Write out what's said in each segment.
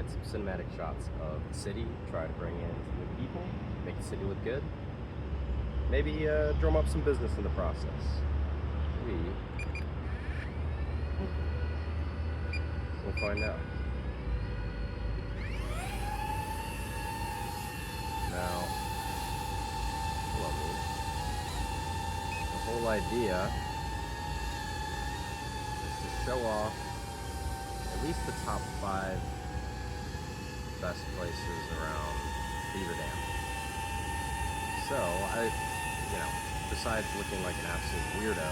get some cinematic shots of the city, try to bring in some new people, make the city look good. Maybe drum up some business in the process. We'll find out. Now, the whole idea is to show off at least the top 5 best places around Beaver Dam. So, besides looking like an absolute weirdo,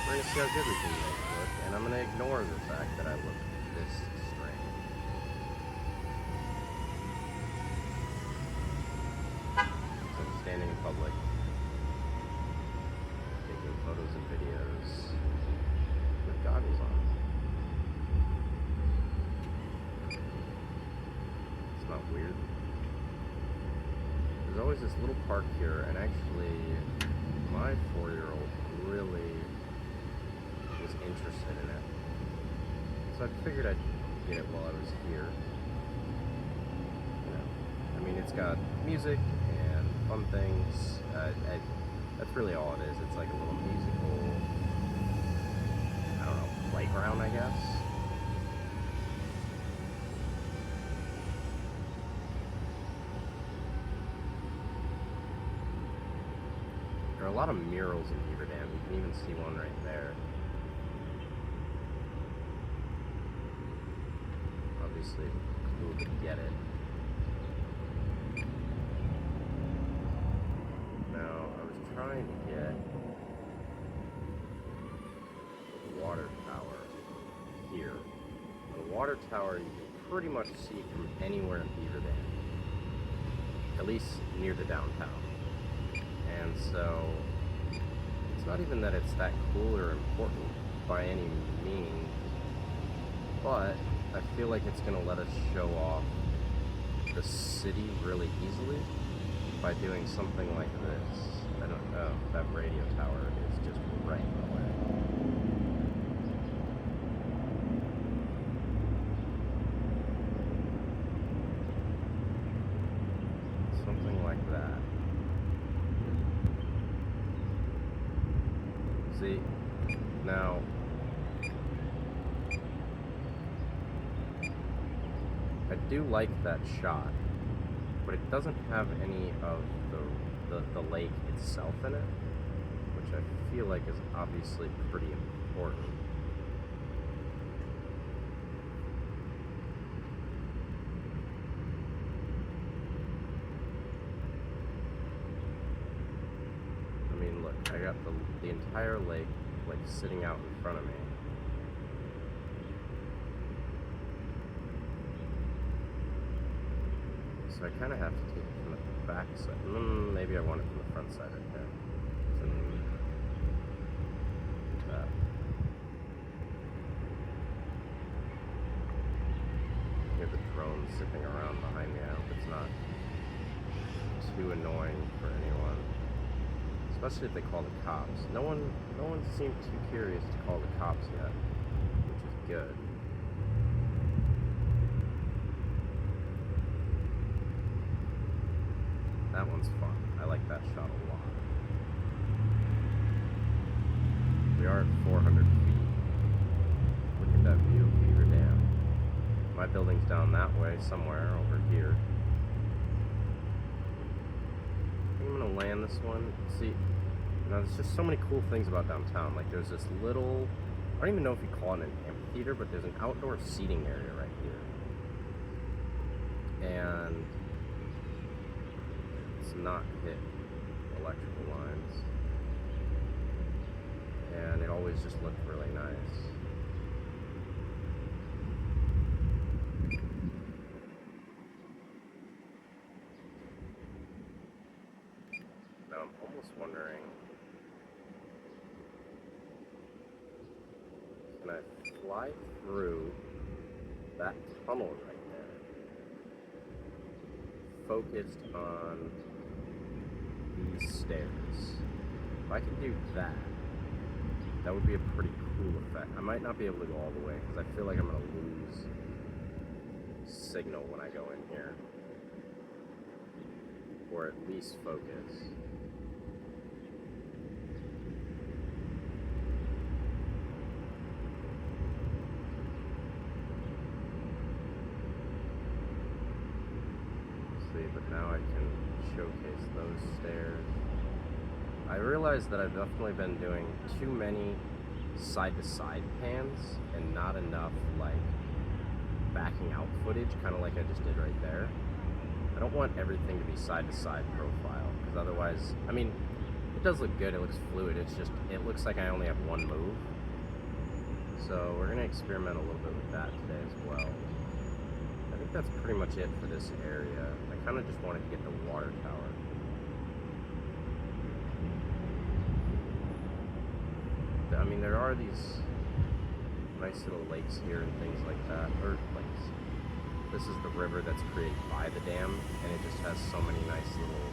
we're gonna see how good we can make it look, and I'm gonna ignore the fact that I look this strange. So I'm standing in public, taking photos and videos with goggles on. It's not weird. There's always this little park here, and actually, my 4-year-old really was interested in it. So I figured I'd get it while I was here. It's got music and fun things. That's really all it is. It's like a little musical, I don't know, playground, I guess. There are a lot of murals in Beaver Dam. You can even see one right there. Obviously, cool to get it. Now, I was trying to get the water tower here. The water tower you can pretty much see from anywhere in Beaver Dam, at least near the downtown. And so, it's not even that it's that cool or important by any means, but I feel like it's going to let us show off the city really easily by doing something like this. I don't know, that radio tower is just right in the way. Something like that. See, now, I do like that shot, but it doesn't have any of the lake itself in it, which I feel like is obviously pretty important. I mean, look, I got the entire lake like sitting out in front of me. So I kind of have to take it from the back side. Maybe I want it from the front side right there. That. I hear the drone zipping around behind me. I hope it's not too annoying for anyone. Especially if they call the cops. No one seemed too curious to call the cops yet, which is good. That one's fun. I like that shot a lot. We are at 400 feet. Look at that view of Beaver Dam. My building's down that way, somewhere over here. I think I'm gonna land this one. See, there's just so many cool things about downtown. Like there's this little, I don't even know if you call it an amphitheater, but there's an outdoor seating area right here. And not hit electrical lines, and it always just looked really nice. Now I'm almost wondering, can I fly through that tunnel right there, focused on these stairs? If I could do that, that would be a pretty cool effect. I might not be able to go all the way because I feel like I'm going to lose signal when I go in here. Or at least focus. See, but now I can showcase those stairs. I realized that I've definitely been doing too many side-to-side pans and not enough like backing out footage, kind of like I just did right there. I don't want everything to be side-to-side profile, because otherwise, I mean, it does look good, it looks fluid, it's just, it looks like I only have one move. So we're gonna experiment a little bit with that today as well. I think that's pretty much it for this area. I kind of just wanted to get the water tower. I mean, there are these nice little lakes here and things like that, or lakes. This is the river that's created by the dam, and it just has so many nice little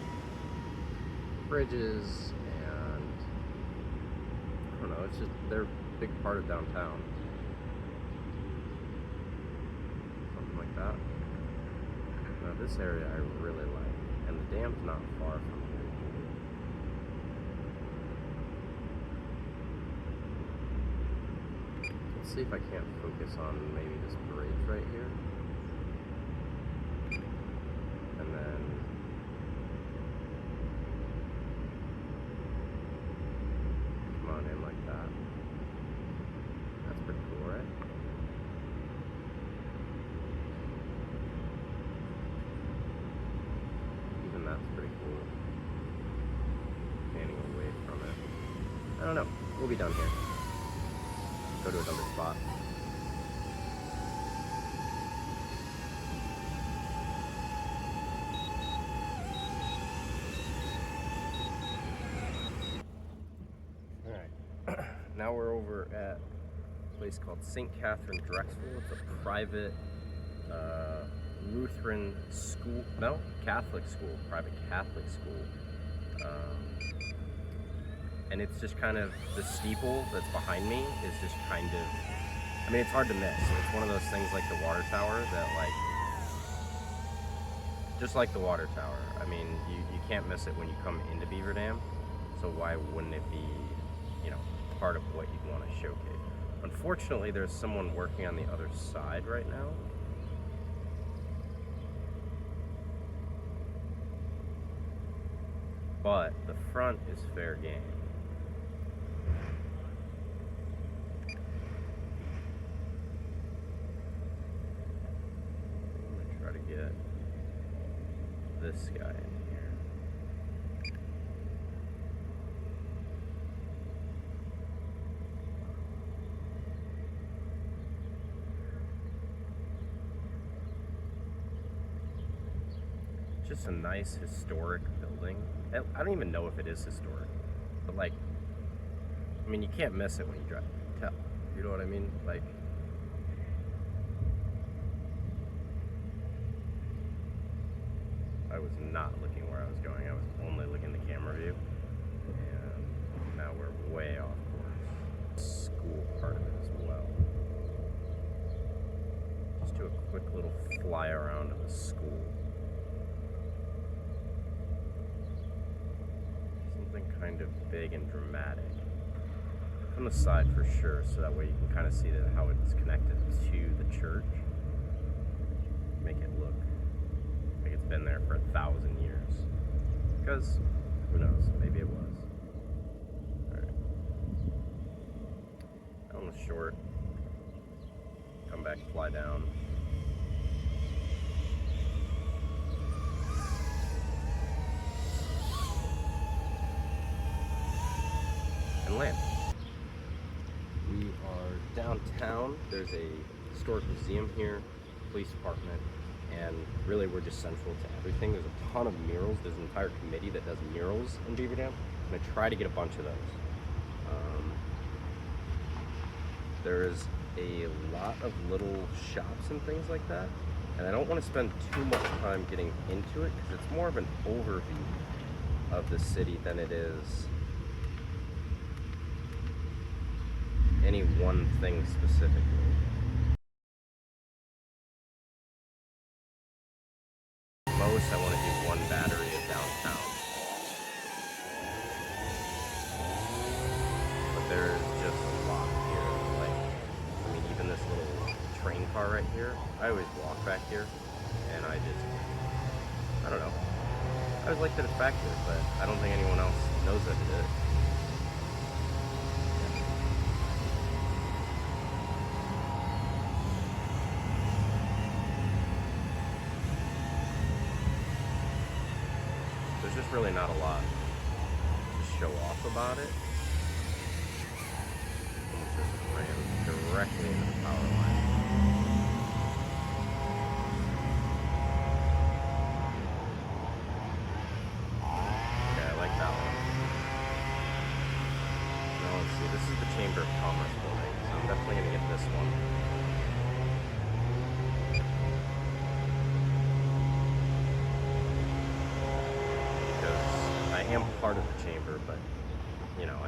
bridges, and I don't know, it's just, they're a big part of downtown. Something like that. Now this area I really like, and the dam's not far from here. Let's see if I can't focus on maybe this bridge right here. And then come on in like that. That's pretty cool, right? Even that's pretty cool. Panning away from it. I don't know. We'll be done here. Go to another spot. Alright, now we're over at a place called St. Catherine Drexel. It's a private Lutheran school, no, Catholic school, private Catholic school. And it's just kind of, the steeple that's behind me is just kind of, I mean, it's hard to miss. It's one of those things like the water tower that like, just like the water tower. I mean, you can't miss it when you come into Beaver Dam. So why wouldn't it be, you know, part of what you'd want to showcase? Unfortunately, there's someone working on the other side right now. But the front is fair game. This guy in here. Just a nice historic building. I don't even know if it is historic, but like, I mean, you can't miss it when you drive. Tell, you know what I mean? Like, I was not looking where I was going. I was only looking at the camera view. And now we're way off course. School part of it as well. Just do a quick little fly around of the school. Something kind of big and dramatic. On the side for sure, so that way you can kind of see that how it's connected to the church. Make it look like it's been there for 1,000 years. Because, who knows, maybe it was. Alright. On the short. Come back, fly down. And land. We are downtown. There's a historic museum here, police department, and really we're just central to everything. There's a ton of murals. There's an entire committee that does murals in Beaver Dam. I'm gonna try to get a bunch of those. There's a lot of little shops and things like that, and I don't want to spend too much time getting into it because it's more of an overview of the city than it is any one thing specifically. I always walk back here, and I don't know. I always like that it's back here, but I don't think anyone else knows that it is. There's just really not a lot to show off about it. It just ran directly into the power line. Okay, I like that one. Now let's see, this is the Chamber of Commerce building, so I'm definitely going to get this one. I am part of the chamber, but you know,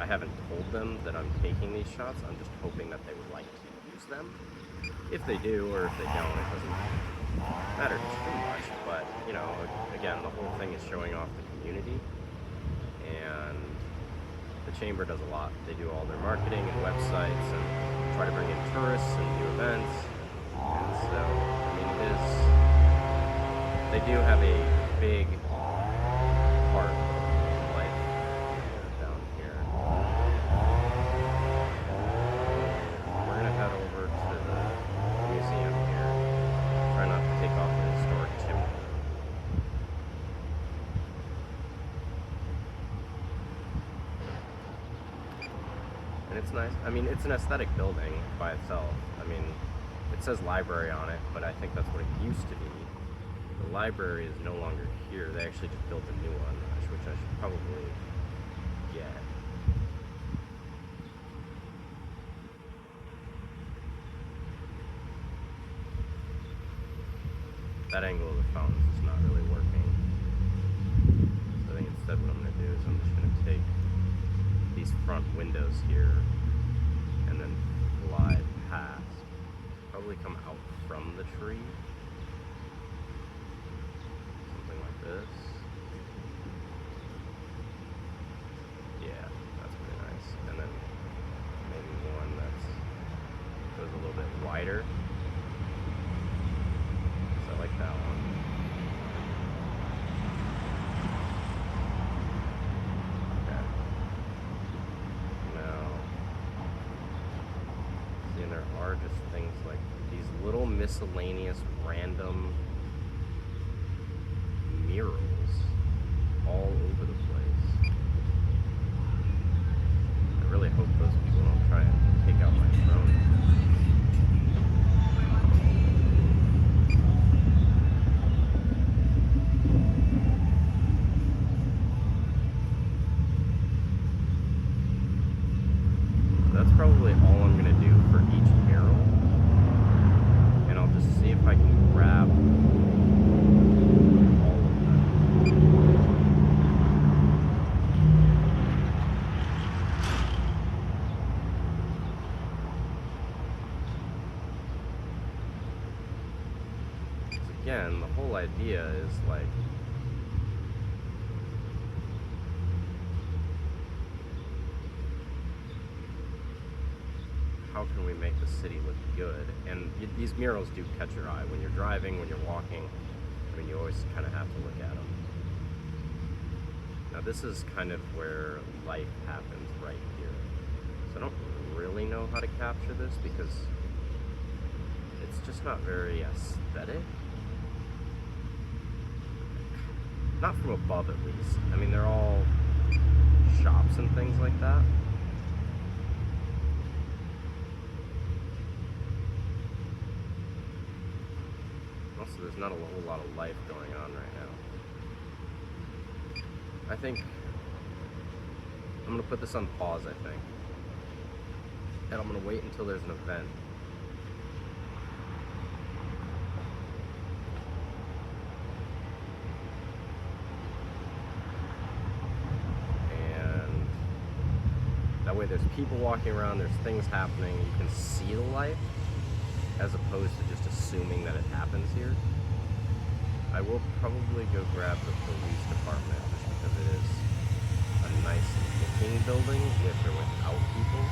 I haven't told them that I'm taking these shots. I'm just hoping that they would like to use them. If they do, or if they don't, it doesn't matter too much. But you know, again, the whole thing is showing off the community, and the chamber does a lot. They do all their marketing and websites, and try to bring in tourists and new events. And so, I mean, they do have a big part of life down here. We're gonna head over to the museum here. Try not to take off the historic chimney. And it's nice. I mean, it's an aesthetic building by itself. I mean, it says library on it, but I think that's what it used to be. The library is no longer here. They actually just built a new one, which I should probably get. That angle of the fountain is just not really working. So I think instead what I'm going to do is I'm just going to take these front windows here and then glide past. Probably come out from the tree. This. Yeah, that's pretty nice. And then maybe one that goes a little bit wider. So I like that one. Okay. Now, see, and there are just things like these little miscellaneous random murals all over the place. I really hope those people don't try and take out my phone. That's probably all I'm going to do for each mural. And I'll just see if I can grab again, the whole idea is like, how can we make the city look good? And these murals do catch your eye when you're driving, when you're walking. I mean, you always kind of have to look at them. Now this is kind of where life happens right here. So I don't really know how to capture this because it's just not very aesthetic. Not from above, at least. I mean, they're all shops and things like that. Also, there's not a whole lot of life going on right now. I think I'm going to put this on pause, I think. And I'm going to wait until there's an event. That way there's people walking around, there's things happening, you can see the life, as opposed to just assuming that it happens here. I will probably go grab the police department, just because it is a nice looking building, with or without people.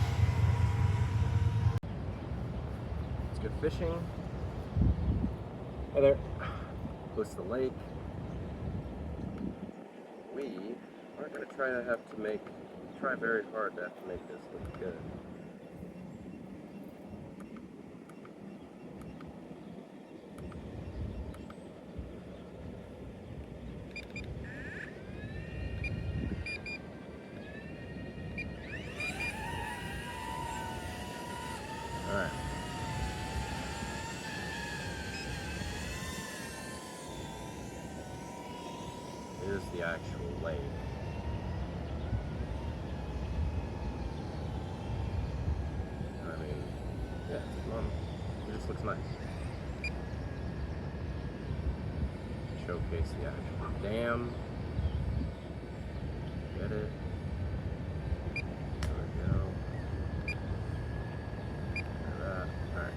Let's go fishing, Hey there, close to the lake. We aren't going to try very hard to have to make this look good. Alright. Here's the actual lake. I mean, yeah, it's fun. It just looks nice. Showcase the actual dam. Get it? There we go. Look at that. Alright.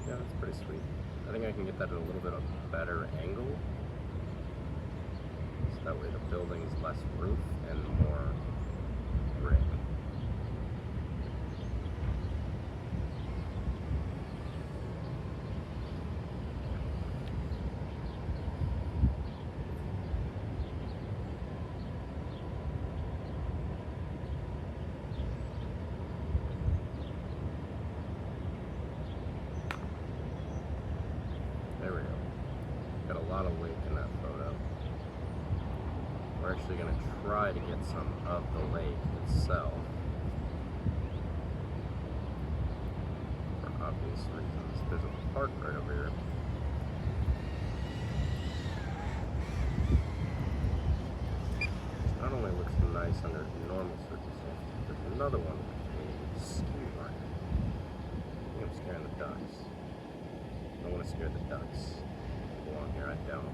Yeah, that's pretty sweet. I think I can get that at a little bit of a better angle. So that way the building's less roof and more brick. There we go. Got a lot of lake in that photo. We're actually going to try to get some of the lake itself. For obvious reasons. There's a park right over here. Which not only looks nice under normal circumstances, there's another one with a ski run. I think I'm scaring the ducks. I don't want to scare the ducks. They belong here, I don't.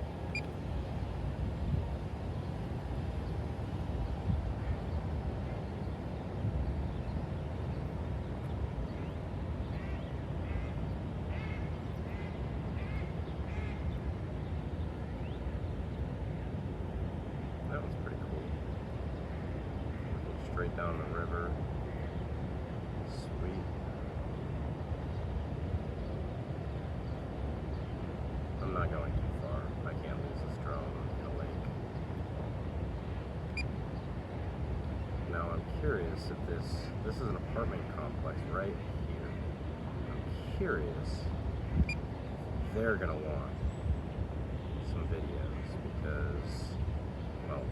That one's pretty cool. Looking straight down the river. Sweet. I'm not going too far. I can't lose this drone in a lake. Now I'm curious if this is an apartment complex right here. I'm curious if they're gonna want some videos because, well,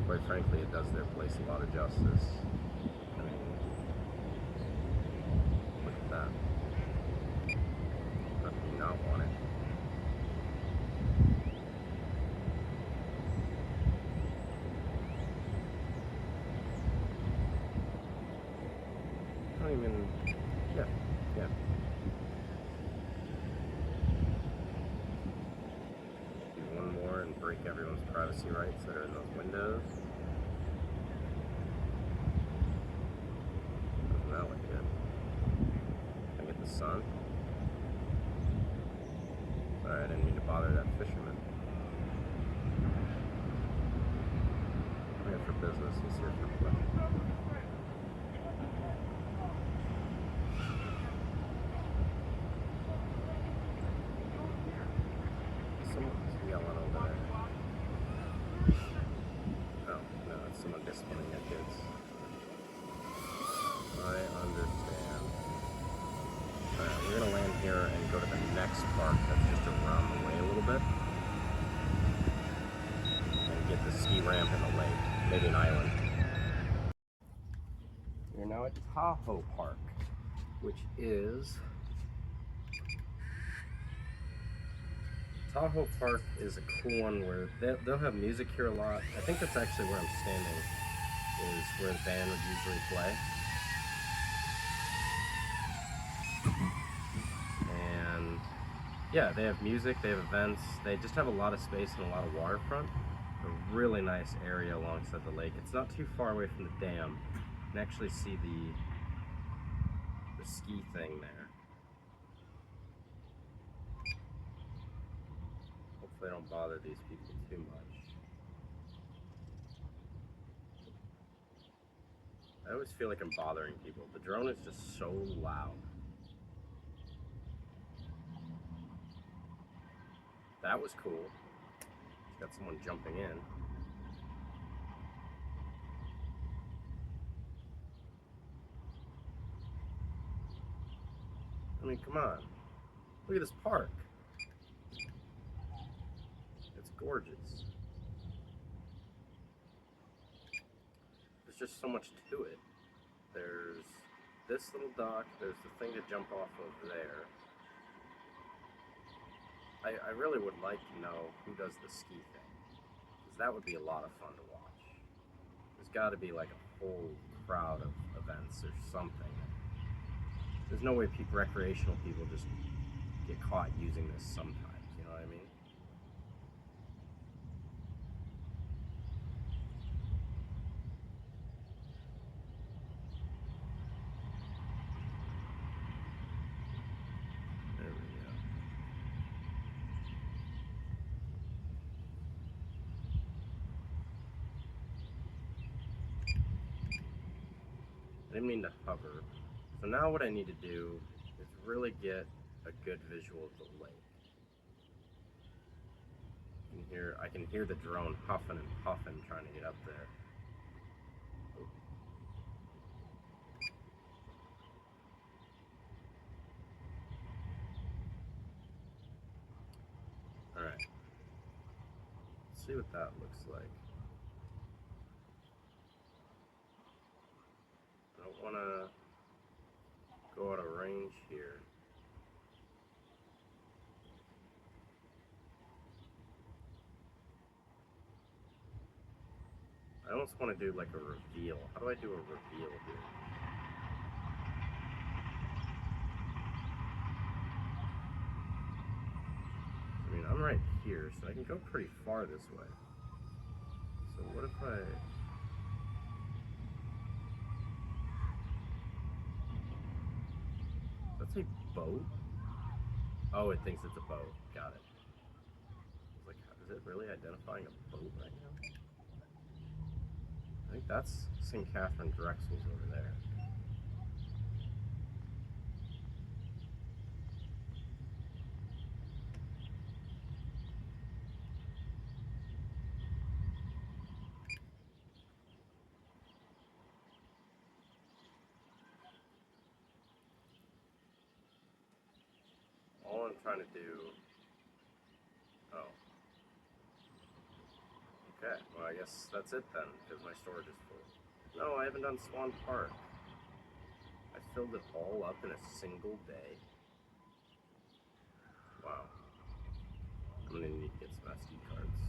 quite frankly, it does their place a lot of justice. I mean, look at that. How do you not want it? I don't even, yeah. Do one more and break everyone's privacy rights that are in those windows. Doesn't that look good? Can I get the sun? Sorry, I didn't mean to bother that fisherman. I'm here for business, he's here for pleasure. Someone's yelling over there. Oh, no, it's someone disciplining their kids. I understand. Alright, we're gonna land here and go to the next park that's just around the way a little bit. And get the ski ramp in the lake. Maybe an island. We're now at Tahoe Park, which is... Tahoe Park is a cool one where they'll have music here a lot. I think that's actually where I'm standing, is where the band would usually play. And yeah, they have music, they have events, they just have a lot of space and a lot of waterfront. A really nice area alongside the lake. It's not too far away from the dam. You can actually see the ski thing there. they don't bother these people too much. I always feel like I'm bothering people. The drone is just so loud. That was cool. It's got someone jumping in. I mean, come on. Look at this park. It's gorgeous. There's just so much to it. There's this little dock. There's the thing to jump off of there. I really would like to know who does the ski thing, because that would be a lot of fun to watch. There's got to be like a whole crowd of events or something. There's no way recreational people just get caught using this sometimes, you know what I mean? There we go. I didn't mean to hover. So now what I need to do is really get a good visual of the lake. I can hear the drone huffing and puffing trying to get up there. Alright. Let's see what that looks like. I don't want to go out of range here. I almost want to do like a reveal. How do I do a reveal here? I mean, I'm right here, so I can go pretty far this way. So what if I... That's a boat? Oh, it thinks it's a boat. Got it. I was like, is it really identifying a boat right now? I think that's St. Catherine Drexel's over there. All I'm trying to do... Oh. Okay, well I guess that's it then, because my storage is full. No, I haven't done Swan Park. I filled it all up in a single day. Wow. I'm gonna need to get some SD cards.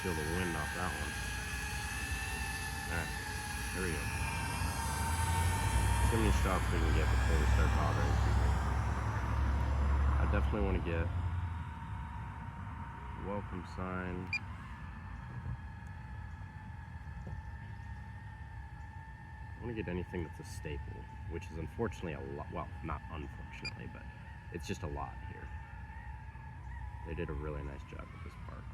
Feel the wind off that one. Alright, here we go. See how many shots we can get before we start bothering people. I definitely want to get a welcome sign. I want to get anything that's a staple, which is unfortunately a lot. Well, not unfortunately, but it's just a lot here. They did a really nice job with this park.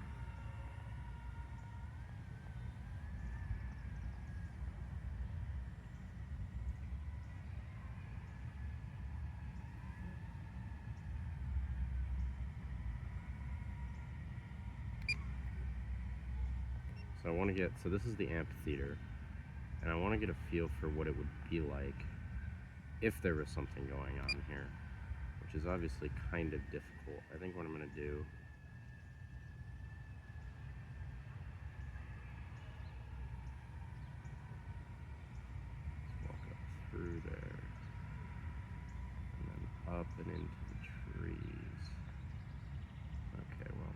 So I want to get, so this is the amphitheater, and I want to get a feel for what it would be like if there was something going on here, which is obviously kind of difficult. I think what I'm going to do is walk up through there, and then up and into the trees. Okay, well,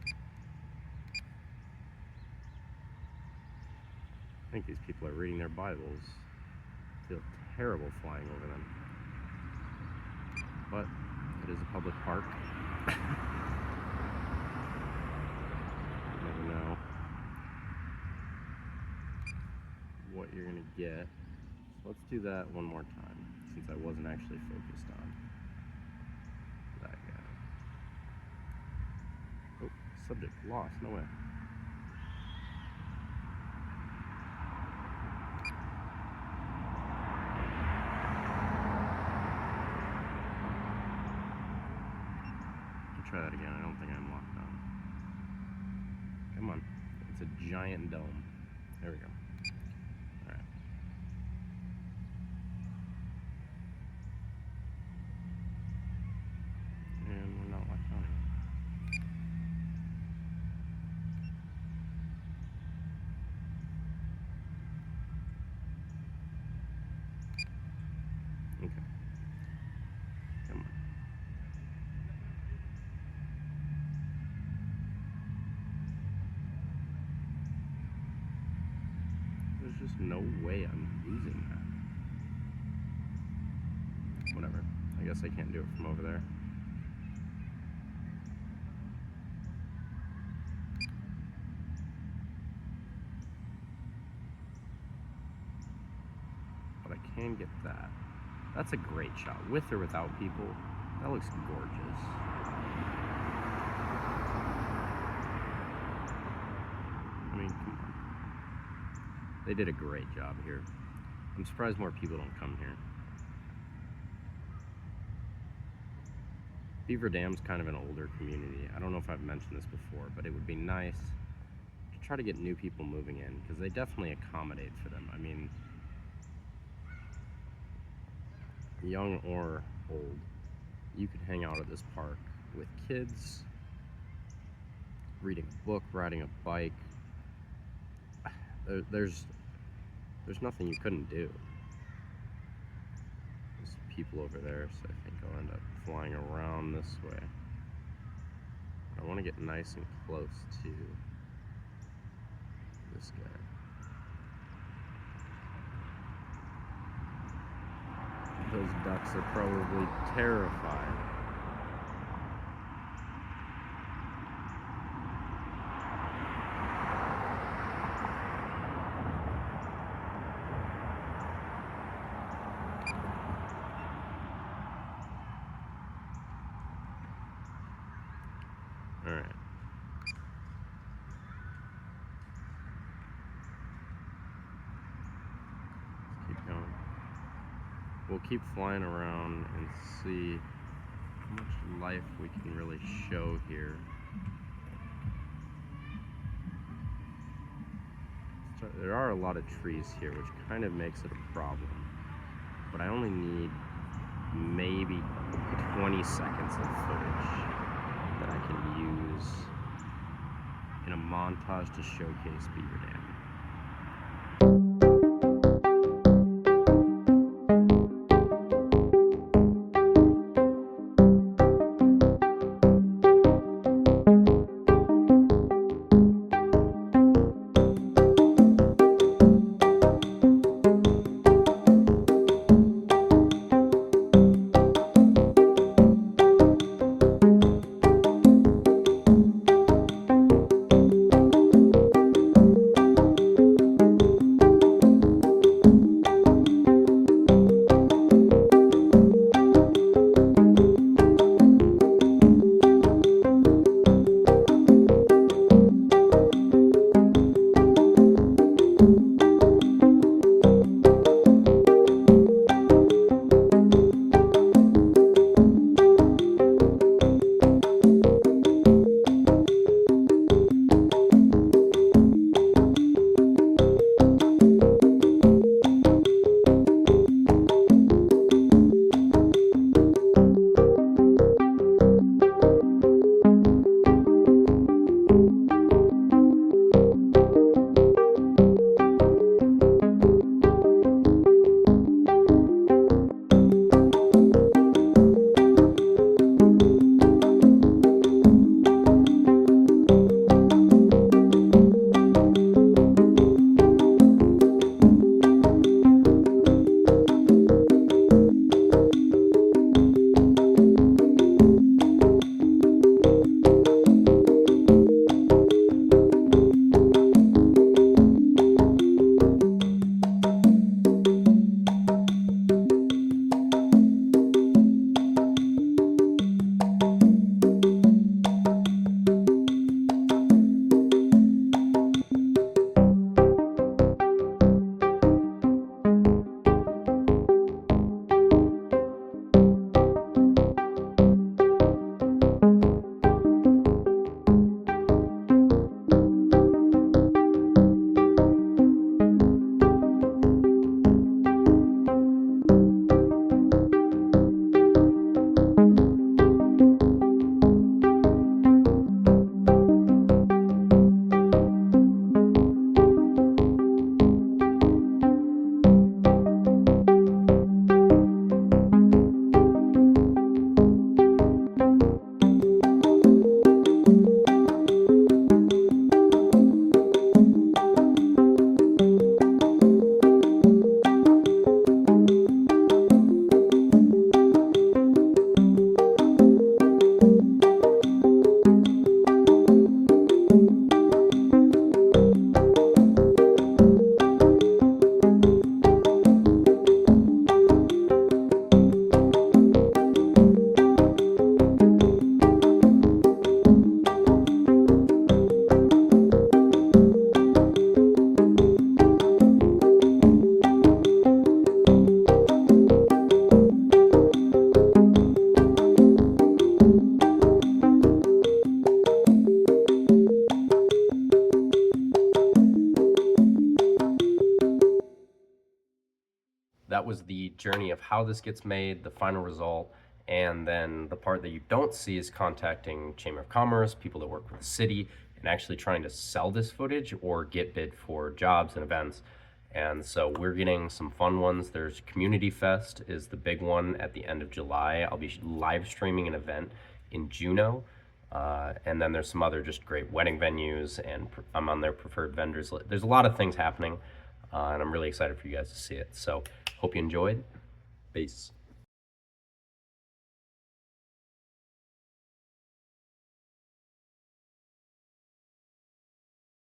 I think these people are reading their Bibles. I feel terrible flying over them. But it is a public park. You never know what you're gonna get. So let's do that one more time, since I wasn't actually focused on that guy. Oh, subject lost, no way. Try that again. I don't think I'm locked on. Come on. It's a giant dome. There we go. Alright. And we're not locked on. Okay. Come on. There's just no way I'm losing that. Whatever. I guess I can't do it from over there. But I can get that. That's a great shot. With or without people, that looks gorgeous. I mean, come on. They did a great job here. I'm surprised more people don't come here. Beaver Dam's kind of an older community. I don't know if I've mentioned this before, but it would be nice to try to get new people moving in, because they definitely accommodate for them. I mean, young or old, you could hang out at this park with kids, reading a book, riding a bike. There's nothing you couldn't do. There's people over there, so I think I'll end up flying around this way. I want to get nice and close to this guy. Those ducks are probably terrified. All right. Let's keep going. We'll keep flying around and see how much life we can really show here. So there are a lot of trees here, which kind of makes it a problem. But I only need maybe 20 seconds of footage that I can use in a montage to showcase Beaver Dam. was the journey of how this gets made, the final result, and then the part that you don't see is contacting Chamber of Commerce, people that work with the city, and actually trying to sell this footage or get bid for jobs and events. And so we're getting some fun ones. There's Community Fest is the big one at the end of July. I'll be live streaming an event in Juneau. And then there's some other just great wedding venues, and I'm on their preferred vendors list. There's a lot of things happening, and I'm really excited for you guys to see it. So hope you enjoyed. Peace.